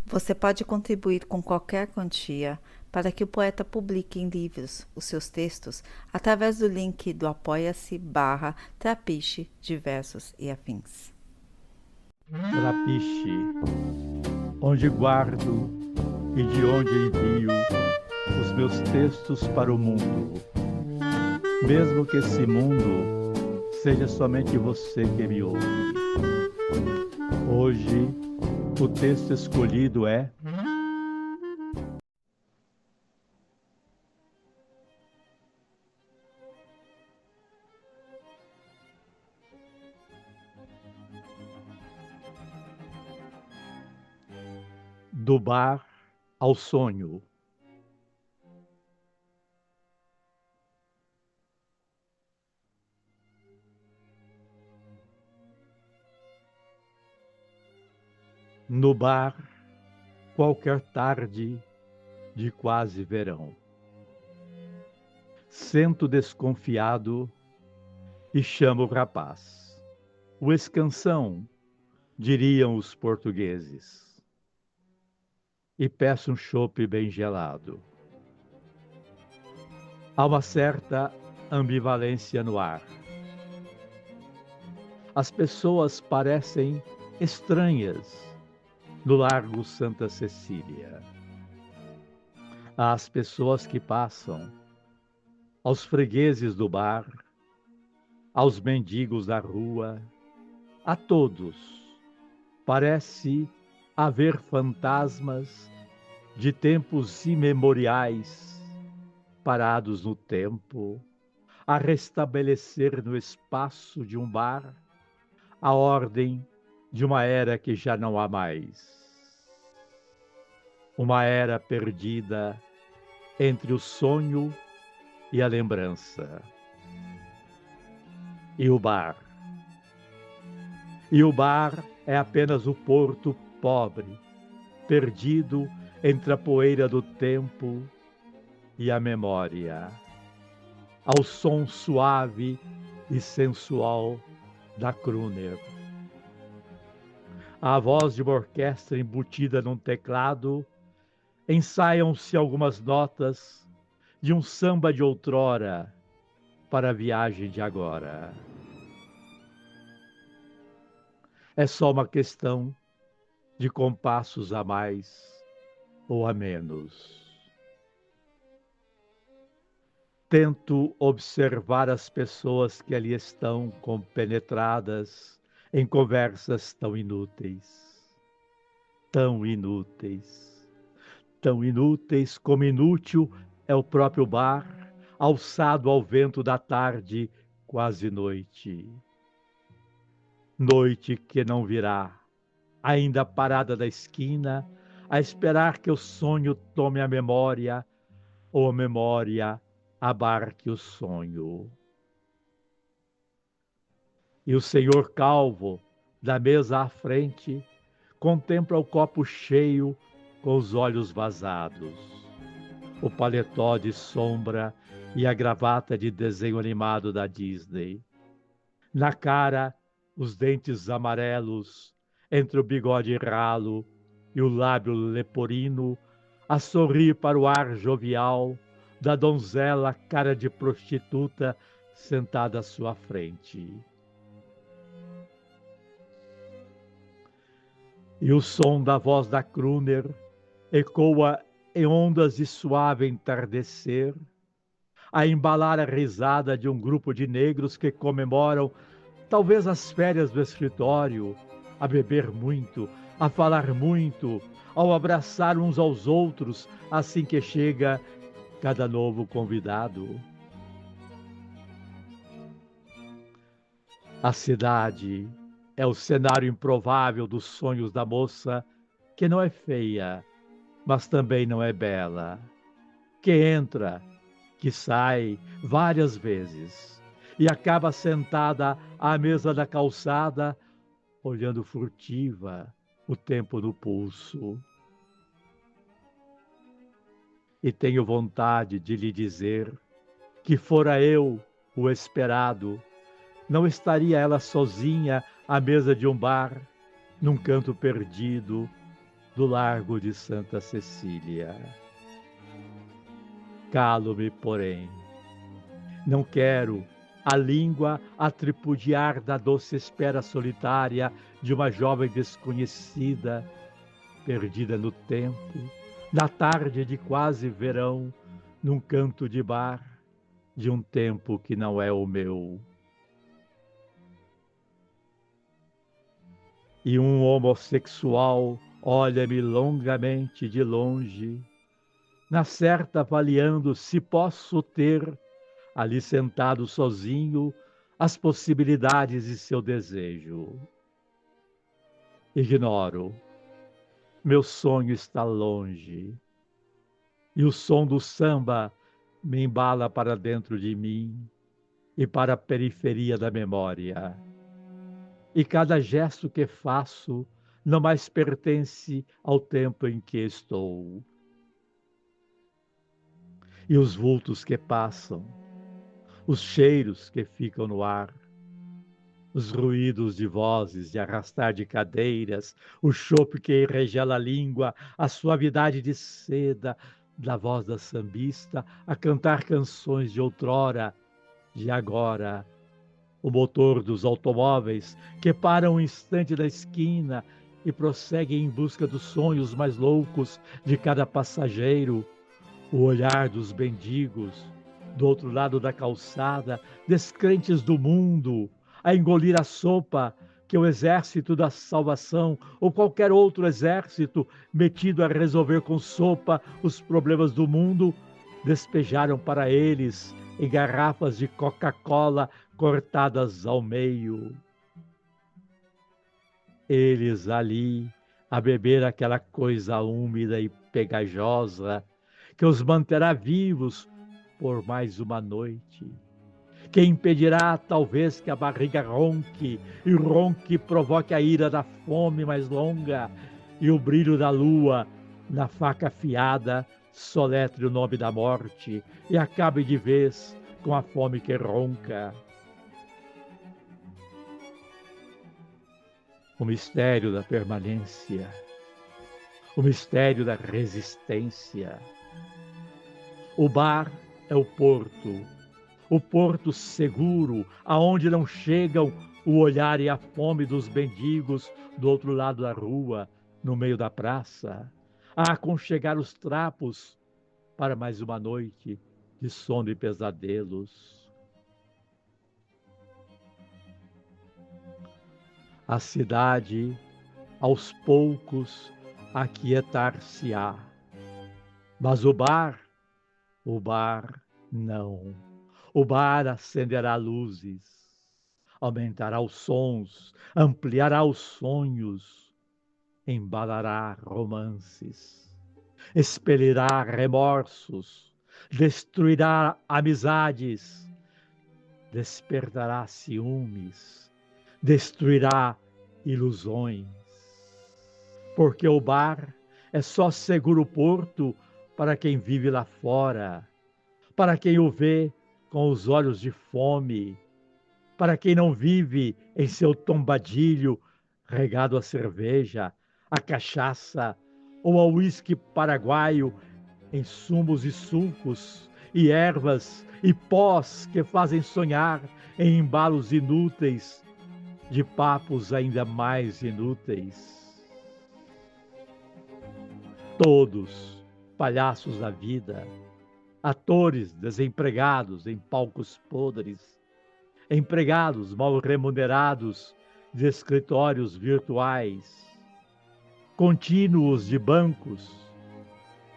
Você pode contribuir com qualquer quantia para que o poeta publique em livros os seus textos através do link do apoia-se/trapiche de versos e afins. Trapiche, onde guardo e de onde envio os meus textos para o mundo, mesmo que esse mundo seja somente você que me ouve. Hoje, o texto escolhido é Do Bar ao Sonho. No bar, qualquer tarde de quase verão. Sento desconfiado e chamo o rapaz. O escansão, diriam os portugueses. E peço um chope bem gelado. Há uma certa ambivalência no ar. As pessoas parecem estranhas no Largo Santa Cecília. Às pessoas que passam, aos fregueses do bar, aos mendigos da rua, a todos, parece haver fantasmas de tempos imemoriais, parados no tempo, a restabelecer no espaço de um bar a ordem de uma era que já não há mais. Uma era perdida entre o sonho e a lembrança. E o bar? E o bar é apenas o porto pobre, perdido entre a poeira do tempo e a memória, ao som suave e sensual da crooner. À voz de uma orquestra embutida num teclado, ensaiam-se algumas notas de um samba de outrora para a viagem de agora. É só uma questão de compassos a mais ou a menos. Tento observar as pessoas que ali estão compenetradas em conversas tão inúteis, tão inúteis, tão inúteis como inútil é o próprio bar, alçado ao vento da tarde, quase noite. Noite que não virá, ainda parada da esquina, a esperar que o sonho tome a memória, ou a memória abarque o sonho. E o senhor calvo, da mesa à frente, contempla o copo cheio com os olhos vazados, o paletó de sombra e a gravata de desenho animado da Disney. Na cara, os dentes amarelos, entre o bigode ralo e o lábio leporino, a sorrir para o ar jovial da donzela cara de prostituta sentada à sua frente. E o som da voz da crooner ecoa em ondas de suave entardecer, a embalar a risada de um grupo de negros que comemoram talvez as férias do escritório, a beber muito, a falar muito, ao abraçar uns aos outros assim que chega cada novo convidado. A cidade é o cenário improvável dos sonhos da moça, que não é feia, mas também não é bela, que entra, que sai várias vezes e acaba sentada à mesa da calçada, olhando furtiva o tempo no pulso. E tenho vontade de lhe dizer que fora eu o esperado, não estaria ela sozinha à mesa de um bar, num canto perdido, do Largo de Santa Cecília. Calo-me, porém. Não quero a língua a tripudiar da doce espera solitária de uma jovem desconhecida, perdida no tempo, na tarde de quase verão, num canto de bar, de um tempo que não é o meu. E um homossexual olha-me longamente de longe, na certa avaliando se posso ter, ali sentado sozinho, as possibilidades de seu desejo. Ignoro, meu sonho está longe, e o som do samba me embala para dentro de mim e para a periferia da memória. E cada gesto que faço não mais pertence ao tempo em que estou. E os vultos que passam, os cheiros que ficam no ar, os ruídos de vozes, de arrastar de cadeiras, o chope que regela a língua, a suavidade de seda da voz da sambista a cantar canções de outrora, de agora, o motor dos automóveis que param um instante na esquina e prosseguem em busca dos sonhos mais loucos de cada passageiro, o olhar dos mendigos do outro lado da calçada, descrentes do mundo, a engolir a sopa que o exército da salvação ou qualquer outro exército metido a resolver com sopa os problemas do mundo despejaram para eles em garrafas de Coca-Cola cortadas ao meio. Eles ali a beber aquela coisa úmida e pegajosa que os manterá vivos por mais uma noite, que impedirá talvez que a barriga ronque, e o ronque provoque a ira da fome mais longa, e o brilho da lua na faca afiada soletre o nome da morte e acabe de vez com a fome que ronca. O mistério da permanência, o mistério da resistência. O bar é o porto seguro, aonde não chegam o olhar e a fome dos mendigos do outro lado da rua, no meio da praça, a aconchegar os trapos para mais uma noite de sono e pesadelos. A cidade, aos poucos, aquietar-se-á, mas o bar não. O bar acenderá luzes, aumentará os sons, ampliará os sonhos, embalará romances, expelirá remorsos, destruirá amizades, despertará ciúmes, destruirá ilusões. Porque o bar é só seguro porto para quem vive lá fora, para quem o vê com os olhos de fome, para quem não vive em seu tombadilho regado a cerveja, a cachaça ou ao uísque paraguaio em sumos e sucos e ervas e pós que fazem sonhar em embalos inúteis de papos ainda mais inúteis. Todos palhaços da vida, atores desempregados em palcos podres, empregados mal remunerados de escritórios virtuais, contínuos de bancos,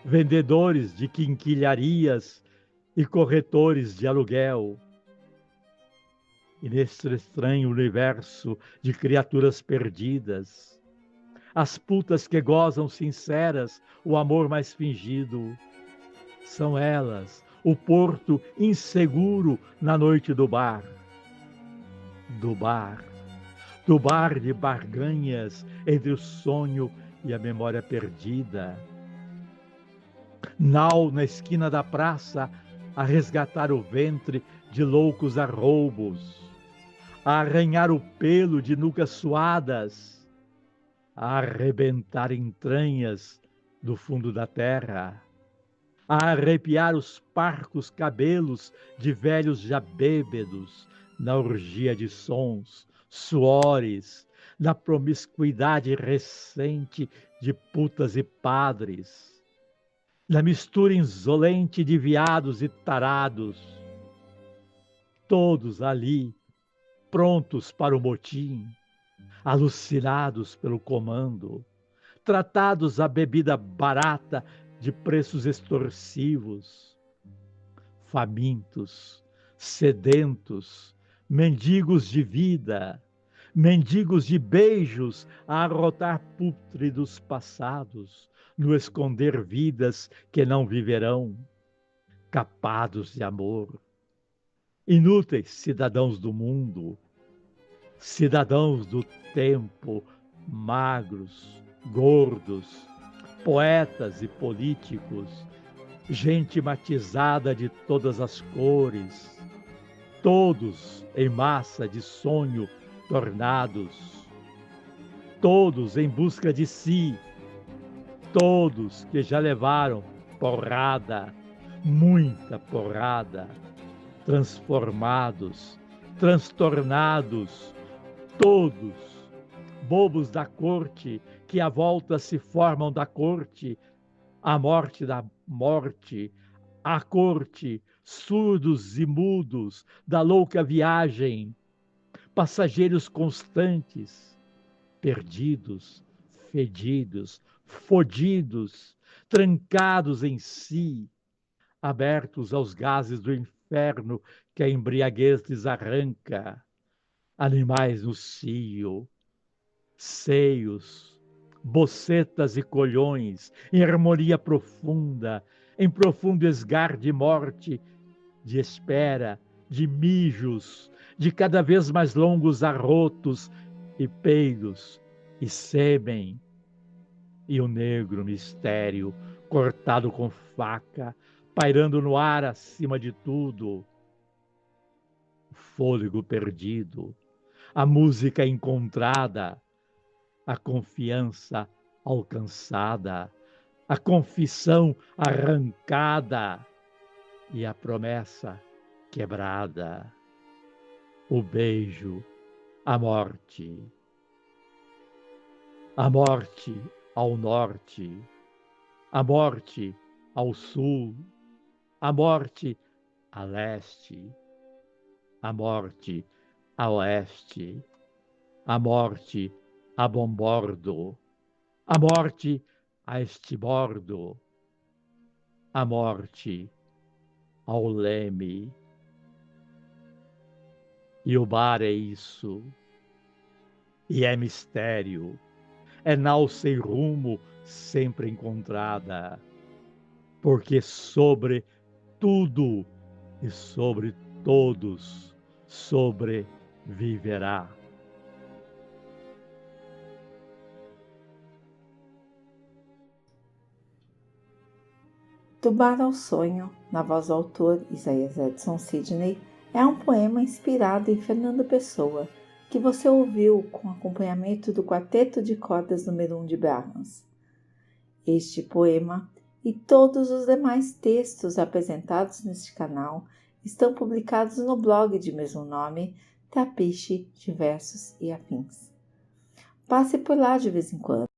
vendedores de quinquilharias e corretores de aluguel. E neste estranho universo de criaturas perdidas, as putas que gozam sinceras o amor mais fingido, são elas o porto inseguro na noite do bar de barganhas entre o sonho e a memória perdida. Nau na esquina da praça a resgatar o ventre de loucos arroubos, a arranhar o pelo de nucas suadas, a arrebentar entranhas do fundo da terra, a arrepiar os parcos cabelos de velhos já bêbedos na orgia de sons, suores, na promiscuidade recente de putas e padres, na mistura insolente de viados e tarados, todos ali, prontos para o motim, alucinados pelo comando, tratados a bebida barata de preços extorsivos, famintos, sedentos, mendigos de vida, mendigos de beijos a arrotar pútridos passados, no esconder vidas que não viverão, capados de amor. Inúteis cidadãos do mundo, cidadãos do tempo, magros, gordos, poetas e políticos, gente matizada de todas as cores, todos em massa de sonho tornados, todos em busca de si, todos que já levaram porrada, muita porrada, transformados, transtornados, todos, bobos da corte, que à volta se formam da corte, a morte da morte, a corte, surdos e mudos da louca viagem, passageiros constantes, perdidos, fedidos, fodidos, trancados em si, abertos aos gases do inferno que a embriaguez lhes arranca, animais no cio, seios, bocetas e colhões, em harmonia profunda, em profundo esgar de morte, de espera, de mijos, de cada vez mais longos arrotos e peidos, e sêmen, e o negro mistério, cortado com faca, pairando no ar acima de tudo, o fôlego perdido, a música encontrada, a confiança alcançada, a confissão arrancada e a promessa quebrada, o beijo, a morte ao norte, a morte ao sul, a morte a leste, a morte a oeste, a morte a bombordo, a morte a estibordo, a morte ao leme. E o bar é isso, e é mistério, é nau sem rumo sempre encontrada, porque sobre tudo e sobre todos sobreviverá. Do Bar ao Sonho, na voz do autor Isaías Edson Sidney, é um poema inspirado em Fernando Pessoa, que você ouviu com acompanhamento do Quarteto de Cordas número 1 de Brahms. Este poema e todos os demais textos apresentados neste canal estão publicados no blog de mesmo nome, Trapiche de Versos e Afins. Passe por lá de vez em quando.